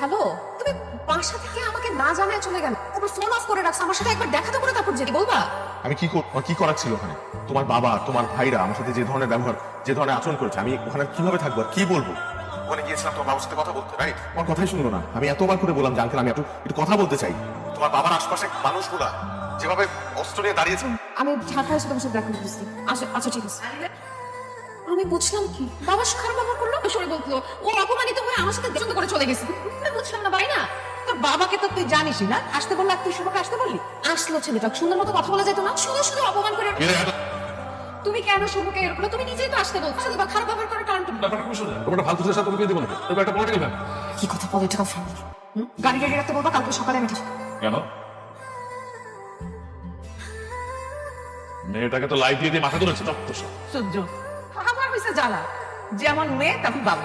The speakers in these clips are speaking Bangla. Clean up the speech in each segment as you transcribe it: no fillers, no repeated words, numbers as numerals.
হ্যালো, তুমি বাসা থেকে আমাকে না জানায় চলে গেল, তারপর ফোন অফ করে রাখছো। আমার সাথে একবার দেখা তো করে তারপর যেতে বলবা। আমি কি করার ছিল ওখানে? তোমার বাবা তোমার ভাইরা আমার সাথে যে ধরনের ব্যবহার, যে ধরনের আচরণ করেছে, আমি ওখানে কিভাবে থাকবো আর কি বলবো? ওখানে গিয়েছিলাম তোমার বাবার সাথে কথা বলতে, রাইট? আমার কথাই শুনলো না। আমি এতবার করে বললাম যে আঙ্কেল আমি একটু কথা বলতে চাই। তোমার বাবার আশপাশে মানুষগুলা যেভাবে অস্ত্র নিয়ে দাঁড়িয়েছে। আমি ঢাকায় এসে তোমার সাথে দেখা করতেছি। আচ্ছা আচ্ছা ঠিক আছে। আমি বুঝলাম কি বাবার সাথে খারাপ ব্যবহার করলো, সরে বলতো ও অপমানিত হয়ে আমার সাথে পছন্দ করে চলে গেছে। আমি বুঝলাম না ভাই না, তোর বাবাকে তো তুই জানিসই না, আসতে বললে তুই শুভকে আসতে বললি? আসলো ছেলেটা, সুন্দর মতো কথা বলা যেত না? শুধু শুধু অপমান করে। তুমি কেন শুভকে এরকম? তুমি নিজেই তো আসতে বলছো বা খারাপ ব্যবহার করার কারণ ব্যাপারটা খুব সোজা। তোমার ফালতু সাথে তুমি দিব না, তবে একটা পলিটিক্যাল ব্যাপার। কি কথা? পলিটিক্যাল ফ্যামিলি গাড়ি গাড়ি রাখতে বলবা, কালকে সকালে আমি ঠিক। কেন? মেয়েটাকে তো লাইট দিয়ে দিয়ে মাথা ধরেছে তত্ত্ব সব। সহ্য আমার হয়েছে জ্বালা, যেমন মেয়ে তেমন বাবা।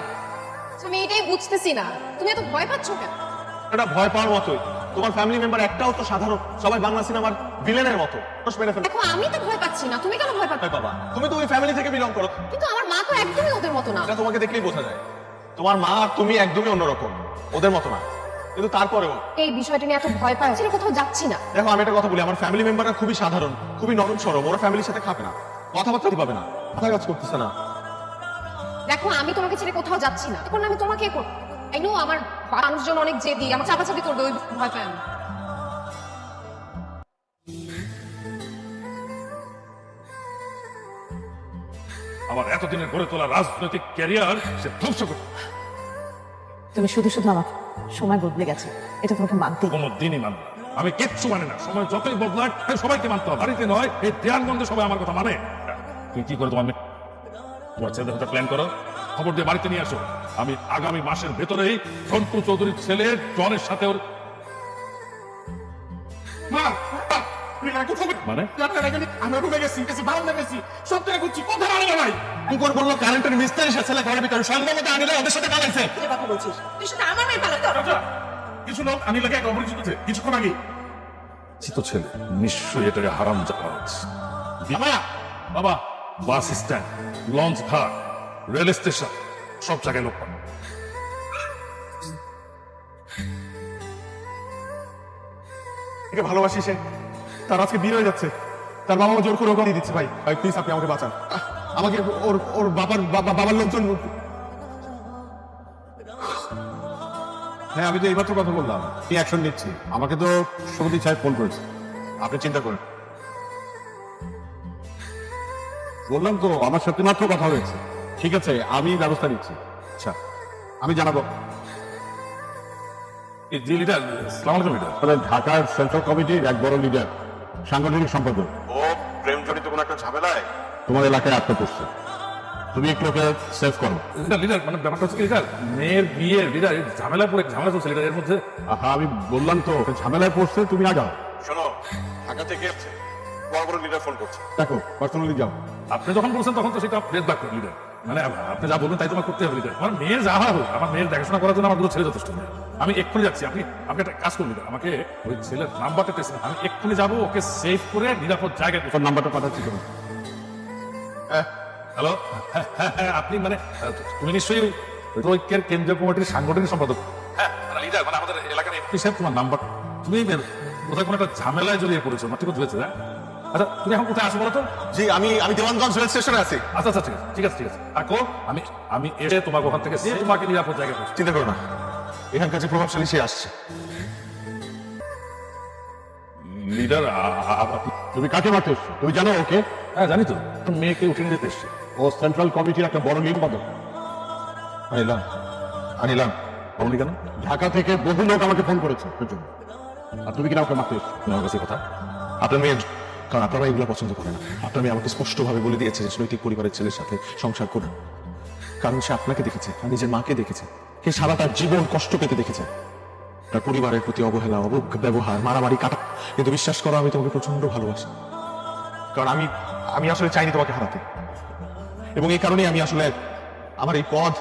আমি এটাই বুঝতেছি না, তুমি এত ভয় পাচ্ছ কেন? এটা ভয় পাওয়ার মতোই। তোমার ফ্যামিলি মেম্বার একটাও তো সাধারণ, সবাই বাংলা সিনেমার ভিলেনের মতো মেরে ফেলে। দেখো আমি তো ভয় পাচ্ছি না, তুমি কেন ভয় পাচ্ছ? বাবা, তুমি তো ওই ফ্যামিলি থেকে বিলং করো। কিন্তু আমার মা তো একদমই ওদের মতো না। এটা তোমাকে দেখলেই বোঝা যায়। তোমার মা আর তুমি একদমই অন্যরকম, ওদের মতো না। কিন্তু তারপরেও এই বিষয়টা নিয়ে এত ভয় পায়, ছেলে কোথাও যাচ্ছি না। দেখো, আমি একটা কথা বলি, আমার ফ্যামিলি মেম্বাররা খুবই সাধারণ, খুবই নরম সরম। ওরা ফ্যামিলির সাথে খাবে না, কথাবার্তা পাবে না, মাথায় কাজ করতেছে না। দেখো আমি তোমাকে ছেড়ে কোথাও যাচ্ছি না, এখন আমি তোমাকে করবো। আই নো আমার মানুষজন অনেক জেদি, আমার চাপাচাপি করবে, ওই ভয় পায় আমি। আমার এতদিনের গড়ে তোলা রাজনৈতিক ক্যারিয়ার সে ধ্বংস করতে তুমি শুধু শুধু আমাকে, সময় বদলে গেছে, এটা তোমাকে মানতেই। কোনো দিনই মানবে না। আমি কিচ্ছু মানে না। সময় যতই বদলায় তাই সবাইকে মানতে হবে। বাড়িতে নয়, এই দেয়ানগঞ্জে সবাই আমার কথা মানে। তুমি কি করে তোমার ছেলেদের সাথে প্ল্যান করো, খবর দিয়ে বাড়িতে নিয়ে আসো। আমি আগামী মাসের ভেতরেই সন্তু চৌধুরীর ছেলে জনের সাথে ওর মানে বললো কারেন্টের মিস্ত্রি ছেলে ঘরের ভিতরে সন্ধ্যা আনিলে ওদের সাথে পালাইছে। কথা বলছিস তুই শুধু আমার মেয়ে পালাতে কিছু লোক আমি লাগে অপরিচিত কিছুক্ষণ আগে চিত ছেলে নিশ্চয়ই এটাকে হারাম যাওয়া হচ্ছে। বাবা, বাস স্ট্যান্ড, লঞ্চ ঘাট, রেল স্টেশন, সব জায়গায় লোক পান। একে ভালোবাসি সে, তার আজকে বিয়ে হয়ে যাচ্ছে। তার বাবা জোর করে ওকে দিয়ে দিচ্ছে। ভাই ভাই প্লিজ আপনি আমাকে বাঁচান। আমাকে ওর বাবার লোকজন। হ্যাঁ, আমি তো এইমাত্র কথা বললাম, কি অ্যাকশন নিচ্ছি। আমাকে তো সমিতি সাহেব ফোন করেছে। আপনি চিন্তা করেন। বললাম তো আমার সাথে মাত্র কথা হয়েছে। ঠিক আছে, আমি ব্যবস্থা নিচ্ছি। আচ্ছা, আমি জানাবো। এই যে লিডার, সালাম আলাইকুম লিডার। ঢাকার সেন্ট্রাল কমিটির এক বড় লিডার, সাংগঠনিক সম্পাদক। ও প্রেম জড়িত কোনো একটা ঝামেলায় তোমার এলাকায় আটকা পড়ছে। তুমি একটু ওকে সেভ করো। লিডার মানে ব্যাপারটা হচ্ছে কি লিডার, মেয়ের বিয়ের লিডার ঝামেলা চলছে লিডার। এর মধ্যে হ্যাঁ, আমি বললাম তো ঝামেলায় পড়ছে, তুমি আগাও। শোনো, ঢাকা থেকে বড় বড় লিডার ফোন করছে, দেখো পার্সোনালি যাও। আপনি যখন বলছেন তখন তো সেটা বেদ বাক্য লিডার। মানে আপনি যা বলবেন তাই তোমার করতে হবে লিডার। আমার মেয়ের যা হোক, আমার মেয়ের দেখাশোনা করার জন্য আমার দুটো ছেলে যথেষ্ট নেই। আমি এক্ষুনি যাচ্ছি। আপনি একটা কাজ করুন লিডার, আমাকে ওই ছেলের নাম্বারটা টেস্ট, আমি এক্ষুনি যাবো, ওকে সেভ করে নিরাপদ জায়গায়। তোর নাম্বারটা পাঠাচ্ছি তুমি। হ্যালো, আপনি মানে তুমি নিশ্চয়ই ঐক্যের কেন্দ্রীয় কমিটির সাংগঠনিক সম্পাদক। হ্যাঁ লিডার, মানে আমাদের এলাকার এমপি সাহেব তোমার নাম্বার। তুমি কোথায় কোনো একটা ঝামেলায় জড়িয়ে পড়েছো, ঠিক বুঝেছো? হ্যাঁ, আচ্ছা তুমি এখন কোথায় আসো বলো তো? জি, আমি দেওয়ানগঞ্জ রেল স্টেশনে আছি। আচ্ছা আচ্ছা ঠিক আছে থাকো। আমি এসে তোমাকে ওখান থেকে তোমাকে নিরাপদ জায়গায় পৌঁছে। চিন্তা করো না, এখানকার যে প্রভাবশালী সে আসছে। লিডার, তুমি কাকে মারতে এসছো? তুমি জানো ওকে? হ্যাঁ জানি তো, মেয়েকে উঠে নিয়ে যেতে এসছে। ও সেন্ট্রাল কমিটির একটা বড় সম্পাদক। আনিলাম বলনি কেন? ঢাকা থেকে বহু লোক আমাকে ফোন করেছে ওর জন্য। আর তুমি কিনা ওকে মারতে এসছো? তোমার কাছে কথা আপনার মেয়ের, কারণ আপনারা এগুলো পছন্দ করে না। আপনার মেয়ে আমাকে স্পষ্টভাবে বলে দিয়েছে যে নৈতিক পরিবারের ছেলের সাথে সংসার করুন, কারণ সে আপনাকে দেখেছে আর নিজের মাকে দেখেছে। সে সারা তার জীবন কষ্ট পেতে দেখেছে, তার পরিবারের প্রতি অবহেলা, ব্যবহার, মারামারি কাটা। কিন্তু বিশ্বাস করো, আমি তোমাকে প্রচন্ড ভালোবাসি, কারণ আমি আসলে চাইনি তোমাকে হারাতে। এবং এই কারণেই আমি আসলে আমার এই পদ